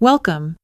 Welcome.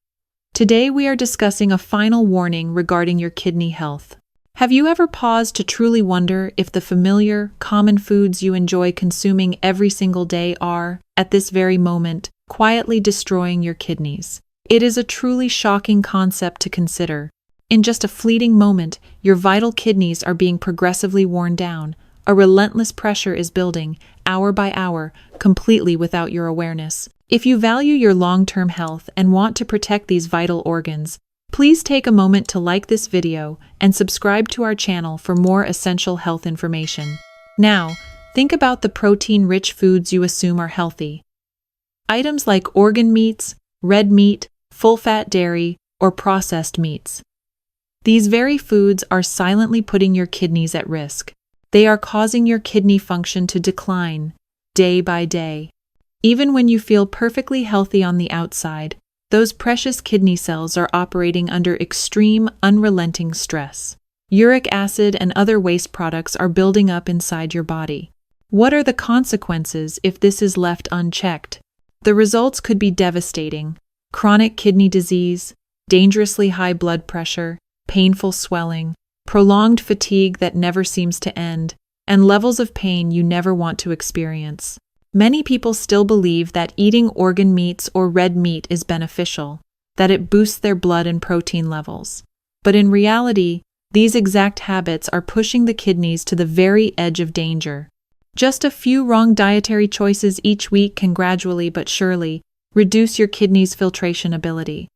Today we are discussing a final warning regarding your kidney health. Have you ever paused to truly wonder if the familiar, common foods you enjoy consuming every single day are, at this very moment, quietly destroying your kidneys? It is a truly shocking concept to consider. In just a fleeting moment, your vital kidneys are being progressively worn down. A relentless pressure is building, hour by hour, completely without your awareness. If you value your long-term health and want to protect these vital organs, please take a moment to like this video and subscribe to our channel for more essential health information. Now, think about the protein-rich foods you assume are healthy. Items like organ meats, red meat, full-fat dairy, or processed meats. These very foods are silently putting your kidneys at risk. They are causing your kidney function to decline, day by day. Even when you feel perfectly healthy on the outside, those precious kidney cells are operating under extreme, unrelenting stress. Uric acid and other waste products are building up inside your body. What are the consequences if this is left unchecked? The results could be devastating. Chronic kidney disease, dangerously high blood pressure, painful swelling, prolonged fatigue that never seems to end, and levels of pain you never want to experience. Many people still believe that eating organ meats or red meat is beneficial, that it boosts their blood and protein levels. But in reality, these exact habits are pushing the kidneys to the very edge of danger. Just a few wrong dietary choices each week can gradually but surely reduce your kidney's filtration ability.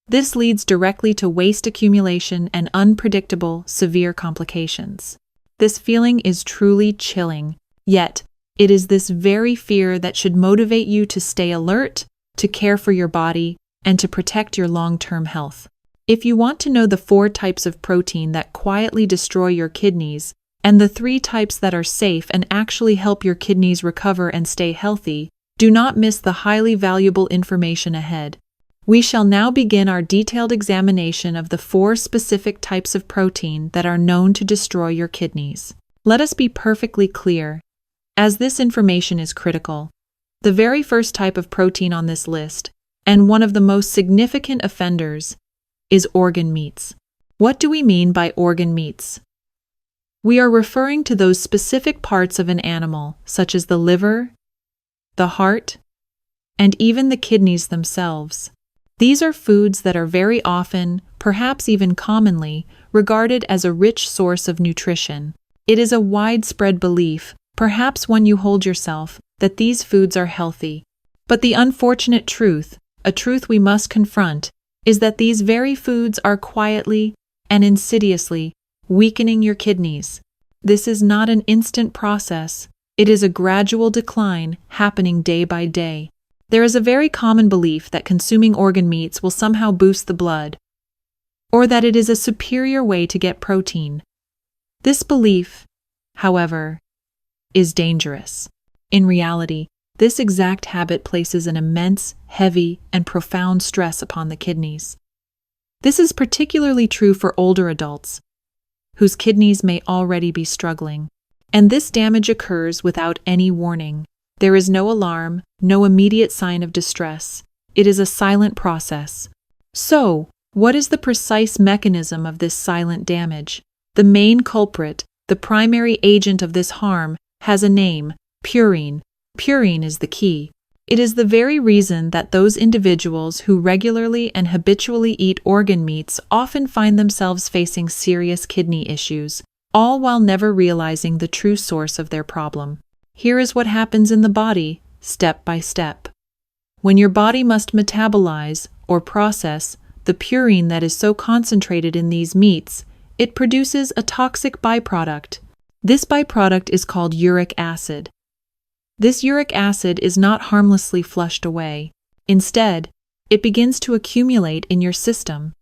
This leads directly to waste accumulation and unpredictable, severe complications. This feeling is truly chilling, yet it is this very fear that should motivate you to stay alert, to care for your body, and to protect your long-term health. If you want to know the 4 types of protein that quietly destroy your kidneys, and the 3 types that are safe and actually help your kidneys recover and stay healthy, do not miss the highly valuable information ahead. We shall now begin our detailed examination of the 4 specific types of protein that are known to destroy your kidneys. Let us be perfectly clear, as this information is critical. The very first type of protein on this list, and one of the most significant offenders, is organ meats. What do we mean by organ meats? We are referring to those specific parts of an animal, such as the liver, the heart, and even the kidneys themselves. These are foods that are very often, perhaps even commonly, regarded as a rich source of nutrition. It is a widespread belief, perhaps one you hold yourself, that these foods are healthy. But the unfortunate truth, a truth we must confront, is that these very foods are quietly and insidiously weakening your kidneys. This is not an instant process. It is a gradual decline happening day by day. There is a very common belief that consuming organ meats will somehow boost the blood, or that it is a superior way to get protein. This belief, however, is dangerous. In reality, this exact habit places an immense, heavy, and profound stress upon the kidneys. This is particularly true for older adults, whose kidneys may already be struggling. And this damage occurs without any warning. There is no alarm, no immediate sign of distress. It is a silent process. So, what is the precise mechanism of this silent damage? The main culprit, the primary agent of this harm, has a name: purine. Purine is the key. It is the very reason that those individuals who regularly and habitually eat organ meats often find themselves facing serious kidney issues, all while never realizing the true source of their problem. Here is what happens in the body, step by step. When your body must metabolize, or process, the purine that is so concentrated in these meats, it produces a toxic byproduct. This byproduct is called uric acid. This uric acid is not harmlessly flushed away. Instead, it begins to accumulate in your system.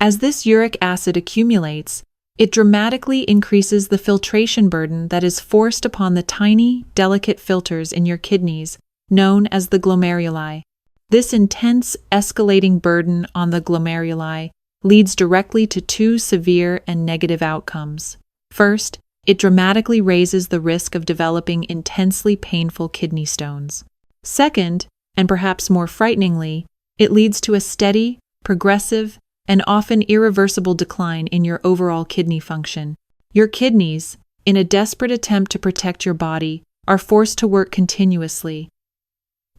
As this uric acid accumulates, it dramatically increases the filtration burden that is forced upon the tiny, delicate filters in your kidneys, known as the glomeruli. This intense, escalating burden on the glomeruli leads directly to 2 severe and negative outcomes. First, it dramatically raises the risk of developing intensely painful kidney stones. Second, and perhaps more frighteningly, It leads to a steady, progressive, and often irreversible decline in your overall kidney function. Your kidneys, in a desperate attempt to protect your body, are forced to work continuously.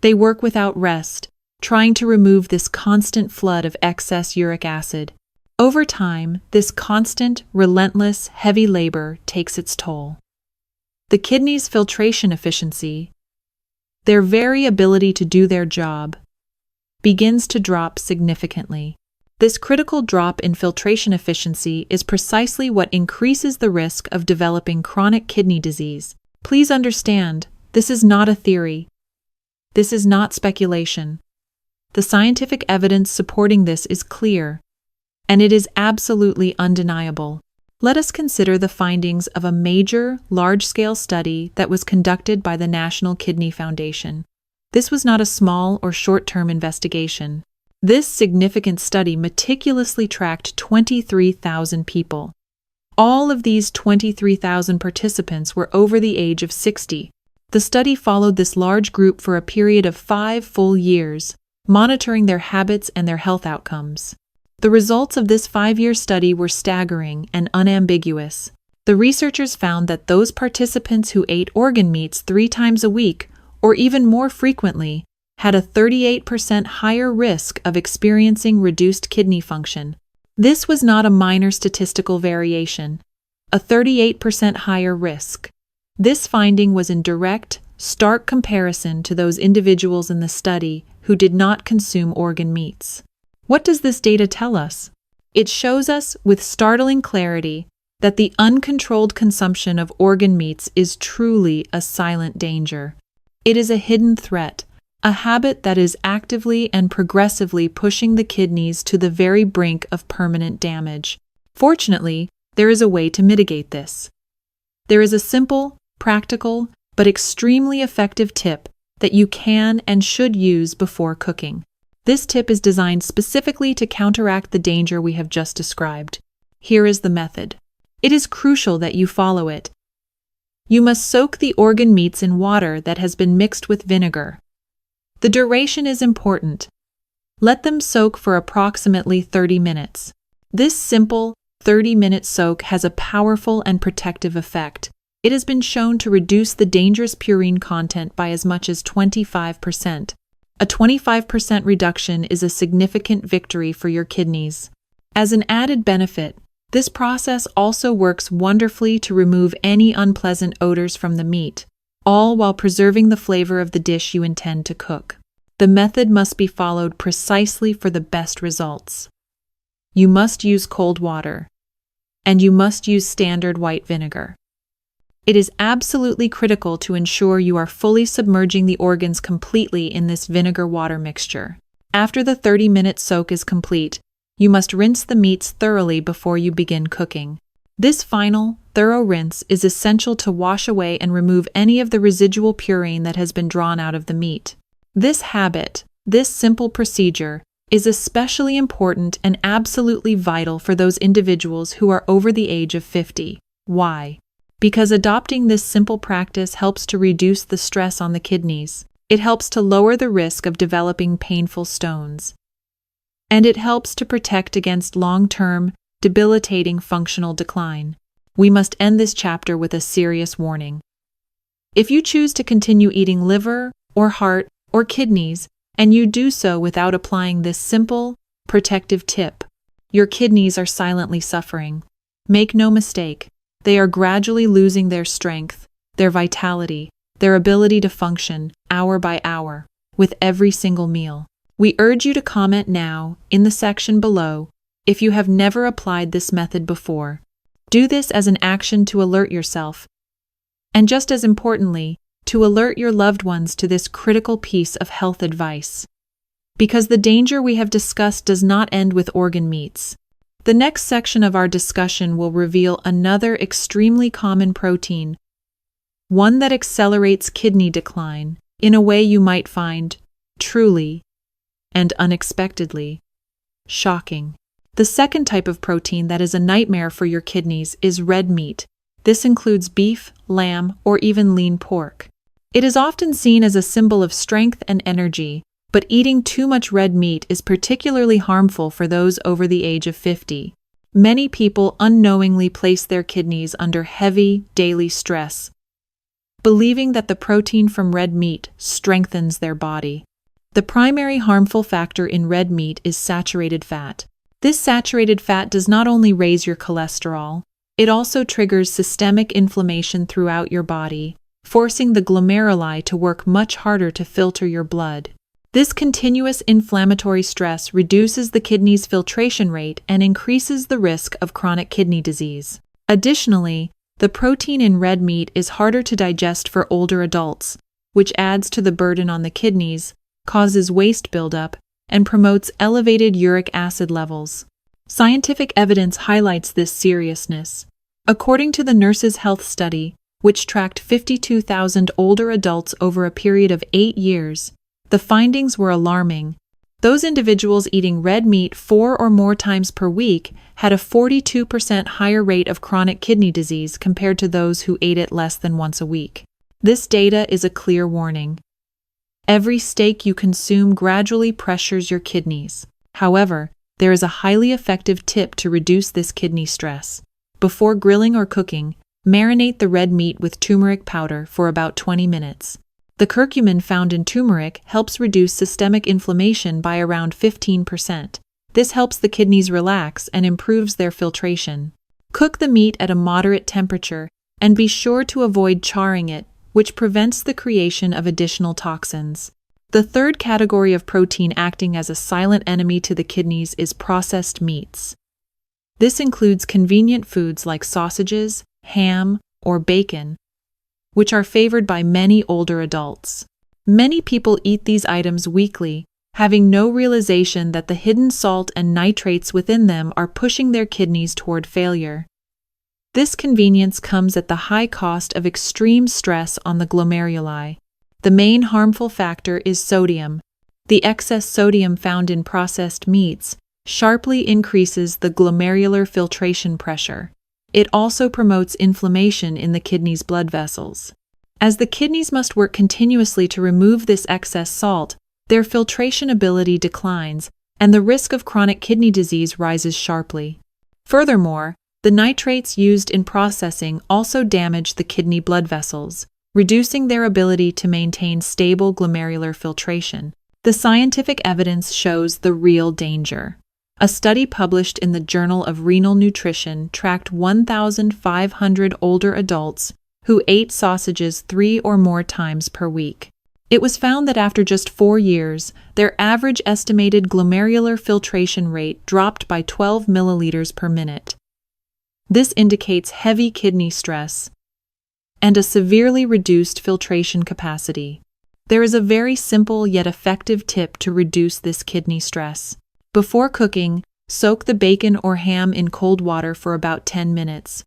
They work without rest, trying to remove this constant flood of excess uric acid. Over time, this constant, relentless, heavy labor takes its toll. The kidneys' filtration efficiency, their very ability to do their job, begins to drop significantly. This critical drop in filtration efficiency is precisely what increases the risk of developing chronic kidney disease. Please understand, this is not a theory. This is not speculation. The scientific evidence supporting this is clear, and it is absolutely undeniable. Let us consider the findings of a major, large-scale study that was conducted by the National Kidney Foundation. This was not a small or short-term investigation. This significant study meticulously tracked 23,000 people. All of these 23,000 participants were over the age of 60. The study followed this large group for a period of 5 full years, monitoring their habits and their health outcomes. The results of this 5-year study were staggering and unambiguous. The researchers found that those participants who ate organ meats 3 times a week, or even more frequently, had a 38% higher risk of experiencing reduced kidney function. This was not a minor statistical variation, a 38% higher risk. This finding was in direct, stark comparison to those individuals in the study who did not consume organ meats. What does this data tell us? It shows us with startling clarity that the uncontrolled consumption of organ meats is truly a silent danger. It is a hidden threat, a habit that is actively and progressively pushing the kidneys to the very brink of permanent damage. Fortunately, there is a way to mitigate this. There is a simple, practical, but extremely effective tip that you can and should use before cooking. This tip is designed specifically to counteract the danger we have just described. Here is the method. It is crucial that you follow it. You must soak the organ meats in water that has been mixed with vinegar. The duration is important. Let them soak for approximately 30 minutes. This simple, 30-minute soak has a powerful and protective effect. It has been shown to reduce the dangerous purine content by as much as 25%. A 25% reduction is a significant victory for your kidneys. As an added benefit, this process also works wonderfully to remove any unpleasant odors from the meat, all while preserving the flavor of the dish you intend to cook. The method must be followed precisely for the best results. You must use cold water, and you must use standard white vinegar. It is absolutely critical to ensure you are fully submerging the organs completely in this vinegar-water mixture. After the 30-minute soak is complete, you must rinse the meats thoroughly before you begin cooking. This final, thorough rinse is essential to wash away and remove any of the residual purine that has been drawn out of the meat. This habit, this simple procedure, is especially important and absolutely vital for those individuals who are over the age of 50. Why? Because adopting this simple practice helps to reduce the stress on the kidneys. It helps to lower the risk of developing painful stones. And it helps to protect against long-term, debilitating functional decline. We must end this chapter with a serious warning. If you choose to continue eating liver, or heart, or kidneys, and you do so without applying this simple, protective tip, your kidneys are silently suffering. Make no mistake. They are gradually losing their strength, their vitality, their ability to function, hour by hour, with every single meal. We urge you to comment now, in the section below, if you have never applied this method before. Do this as an action to alert yourself, and just as importantly, to alert your loved ones to this critical piece of health advice. Because the danger we have discussed does not end with organ meats. The next section of our discussion will reveal another extremely common protein, one that accelerates kidney decline in a way you might find truly and unexpectedly shocking. The second type of protein that is a nightmare for your kidneys is red meat. This includes beef, lamb, or even lean pork. It is often seen as a symbol of strength and energy, But eating too much red meat is particularly harmful for those over the age of 50. Many people unknowingly place their kidneys under heavy, daily stress, believing that the protein from red meat strengthens their body. The primary harmful factor in red meat is saturated fat. This saturated fat does not only raise your cholesterol, it also triggers systemic inflammation throughout your body, forcing the glomeruli to work much harder to filter your blood. This continuous inflammatory stress reduces the kidney's filtration rate and increases the risk of chronic kidney disease. Additionally, the protein in red meat is harder to digest for older adults, which adds to the burden on the kidneys, causes waste buildup, and promotes elevated uric acid levels. Scientific evidence highlights this seriousness. According to the Nurses' Health Study, which tracked 52,000 older adults over a period of 8 years, the findings were alarming. Those individuals eating red meat 4 or more times per week had a 42% higher rate of chronic kidney disease compared to those who ate it less than once a week. This data is a clear warning. Every steak you consume gradually pressures your kidneys. However, there is a highly effective tip to reduce this kidney stress. Before grilling or cooking, marinate the red meat with turmeric powder for about 20 minutes. The curcumin found in turmeric helps reduce systemic inflammation by around 15%. This helps the kidneys relax and improves their filtration. Cook the meat at a moderate temperature and be sure to avoid charring it, which prevents the creation of additional toxins. The third category of protein acting as a silent enemy to the kidneys is processed meats. This includes convenient foods like sausages, ham, or bacon, which are favored by many older adults. Many people eat these items weekly, having no realization that the hidden salt and nitrates within them are pushing their kidneys toward failure. This convenience comes at the high cost of extreme stress on the glomeruli. The main harmful factor is sodium. The excess sodium found in processed meats sharply increases the glomerular filtration pressure. It also promotes inflammation in the kidney's blood vessels. As the kidneys must work continuously to remove this excess salt, their filtration ability declines, and the risk of chronic kidney disease rises sharply. Furthermore, the nitrates used in processing also damage the kidney blood vessels, reducing their ability to maintain stable glomerular filtration. The scientific evidence shows the real danger. A study published in the Journal of Renal Nutrition tracked 1,500 older adults who ate sausages 3 or more times per week. It was found that after just 4 years, their average estimated glomerular filtration rate dropped by 12 milliliters per minute. This indicates heavy kidney stress and a severely reduced filtration capacity. There is a very simple yet effective tip to reduce this kidney stress. Before cooking, soak the bacon or ham in cold water for about 10 minutes.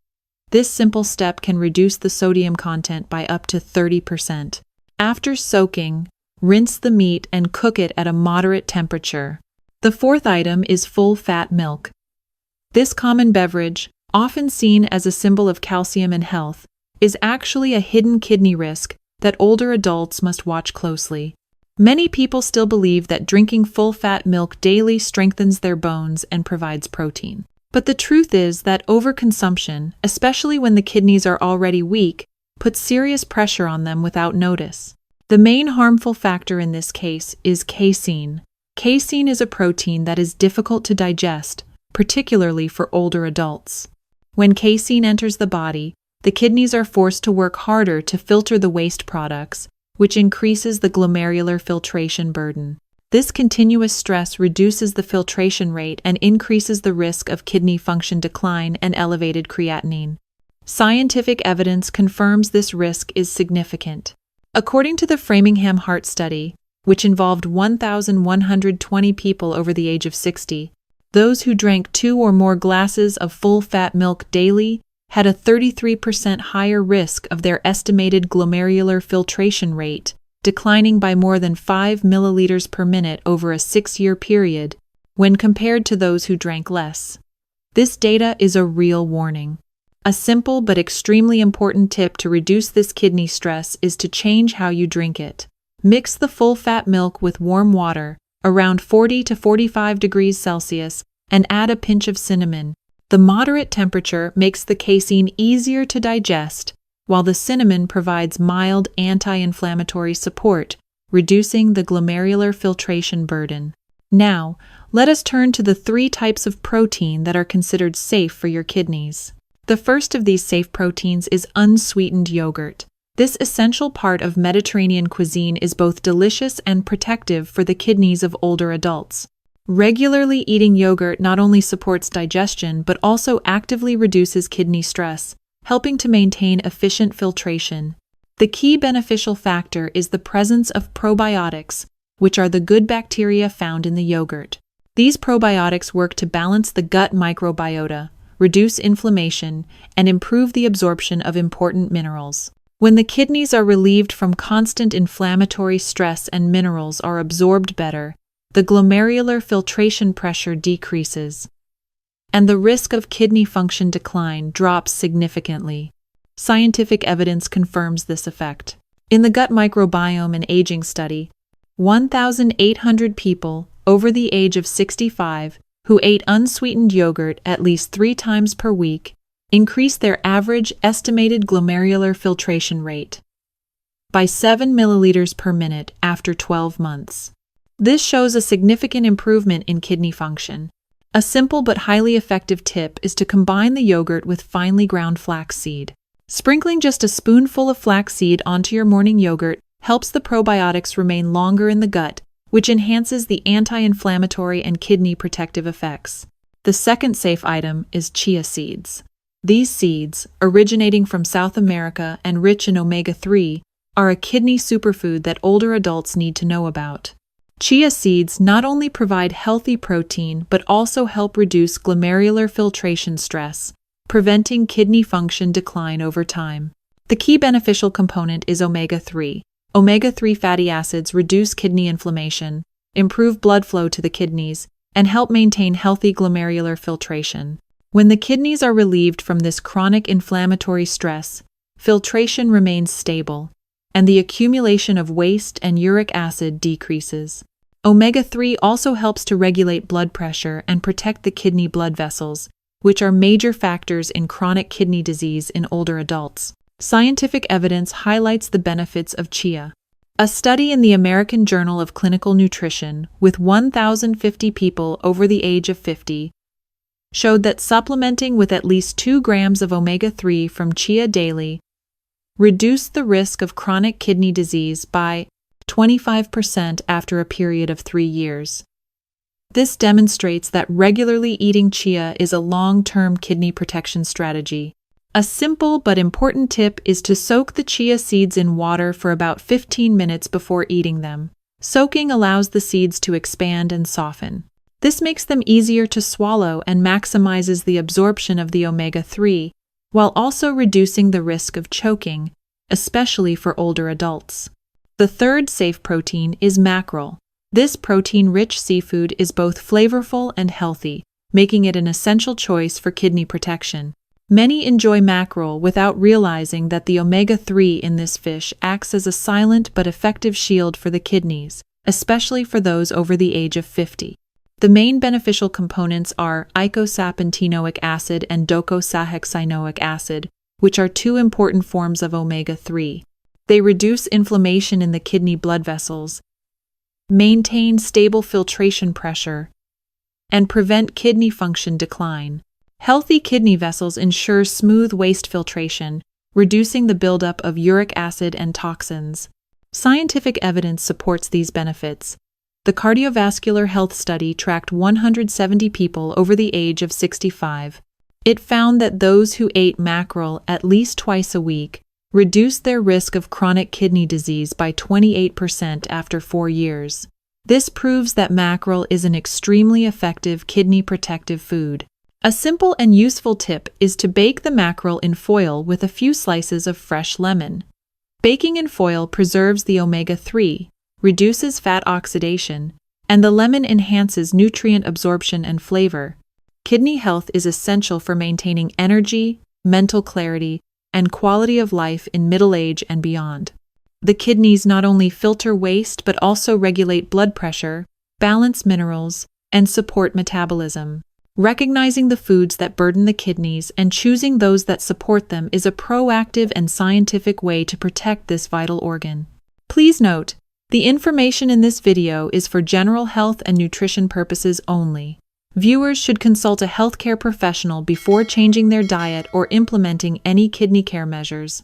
This simple step can reduce the sodium content by up to 30%. After soaking, rinse the meat and cook it at a moderate temperature. The fourth item is full-fat milk. This common beverage, often seen as a symbol of calcium and health, is actually a hidden kidney risk that older adults must watch closely. Many people still believe that drinking full-fat milk daily strengthens their bones and provides protein. But the truth is that overconsumption, especially when the kidneys are already weak, puts serious pressure on them without notice. The main harmful factor in this case is casein. Casein is a protein that is difficult to digest, particularly for older adults. When casein enters the body, the kidneys are forced to work harder to filter the waste products, which increases the glomerular filtration burden. This continuous stress reduces the filtration rate and increases the risk of kidney function decline and elevated creatinine. Scientific evidence confirms this risk is significant. According to the Framingham Heart Study, which involved 1,120 people over the age of 60, those who drank 2 or more glasses of full-fat milk daily had a 33% higher risk of their estimated glomerular filtration rate declining by more than 5 milliliters per minute over a 6-year period when compared to those who drank less. This data is a real warning. A simple but extremely important tip to reduce this kidney stress is to change how you drink it. Mix the full-fat milk with warm water, around 40 to 45 degrees Celsius, and add a pinch of cinnamon. The moderate temperature makes the casein easier to digest, while the cinnamon provides mild anti-inflammatory support, reducing the glomerular filtration burden. Now, let us turn to the 3 types of protein that are considered safe for your kidneys. The first of these safe proteins is unsweetened yogurt. This essential part of Mediterranean cuisine is both delicious and protective for the kidneys of older adults. Regularly eating yogurt not only supports digestion but also actively reduces kidney stress, helping to maintain efficient filtration. The key beneficial factor is the presence of probiotics, which are the good bacteria found in the yogurt. These probiotics work to balance the gut microbiota, reduce inflammation, and improve the absorption of important minerals. When the kidneys are relieved from constant inflammatory stress and minerals are absorbed better, the glomerular filtration pressure decreases, and the risk of kidney function decline drops significantly. Scientific evidence confirms this effect. In the gut microbiome and aging study, 1,800 people over the age of 65 who ate unsweetened yogurt at least 3 times per week increased their average estimated glomerular filtration rate by 7 milliliters per minute after 12 months. This shows a significant improvement in kidney function. A simple but highly effective tip is to combine the yogurt with finely ground flaxseed. Sprinkling just a spoonful of flaxseed onto your morning yogurt helps the probiotics remain longer in the gut, which enhances the anti-inflammatory and kidney protective effects. The second safe item is chia seeds. These seeds, originating from South America and rich in omega-3, are a kidney superfood that older adults need to know about. Chia seeds not only provide healthy protein but also help reduce glomerular filtration stress, preventing kidney function decline over time. The key beneficial component is omega-3. Omega-3 fatty acids reduce kidney inflammation, improve blood flow to the kidneys, and help maintain healthy glomerular filtration. When the kidneys are relieved from this chronic inflammatory stress, filtration remains stable, and the accumulation of waste and uric acid decreases. Omega-3 also helps to regulate blood pressure and protect the kidney blood vessels, which are major factors in chronic kidney disease in older adults. Scientific evidence highlights the benefits of chia. A study in the American Journal of Clinical Nutrition with 1,050 people over the age of 50 showed that supplementing with at least 2 grams of omega-3 from chia daily reduced the risk of chronic kidney disease by 25% after a period of 3 years. This demonstrates that regularly eating chia is a long-term kidney protection strategy. A simple but important tip is to soak the chia seeds in water for about 15 minutes before eating them. Soaking allows the seeds to expand and soften. This makes them easier to swallow and maximizes the absorption of the omega-3, while also reducing the risk of choking, especially for older adults. The third safe protein is mackerel. This protein-rich seafood is both flavorful and healthy, making it an essential choice for kidney protection. Many enjoy mackerel without realizing that the omega-3 in this fish acts as a silent but effective shield for the kidneys, especially for those over the age of 50. The main beneficial components are eicosapentaenoic acid and docosahexaenoic acid, which are 2 important forms of omega-3. They reduce inflammation in the kidney blood vessels, maintain stable filtration pressure, and prevent kidney function decline. Healthy kidney vessels ensure smooth waste filtration, reducing the buildup of uric acid and toxins. Scientific evidence supports these benefits. The cardiovascular health study tracked 170 people over the age of 65. It found that those who ate mackerel at least twice a week reduced their risk of chronic kidney disease by 28% after 4 years. This proves that mackerel is an extremely effective kidney protective food. A simple and useful tip is to bake the mackerel in foil with a few slices of fresh lemon. Baking in foil preserves the omega-3, reduces fat oxidation, and the lemon enhances nutrient absorption and flavor. Kidney health is essential for maintaining energy, mental clarity, and quality of life in middle age and beyond. The kidneys not only filter waste but also regulate blood pressure, balance minerals, and support metabolism. Recognizing the foods that burden the kidneys and choosing those that support them is a proactive and scientific way to protect this vital organ. Please note, the information in this video is for general health and nutrition purposes only. Viewers should consult a healthcare professional before changing their diet or implementing any kidney care measures.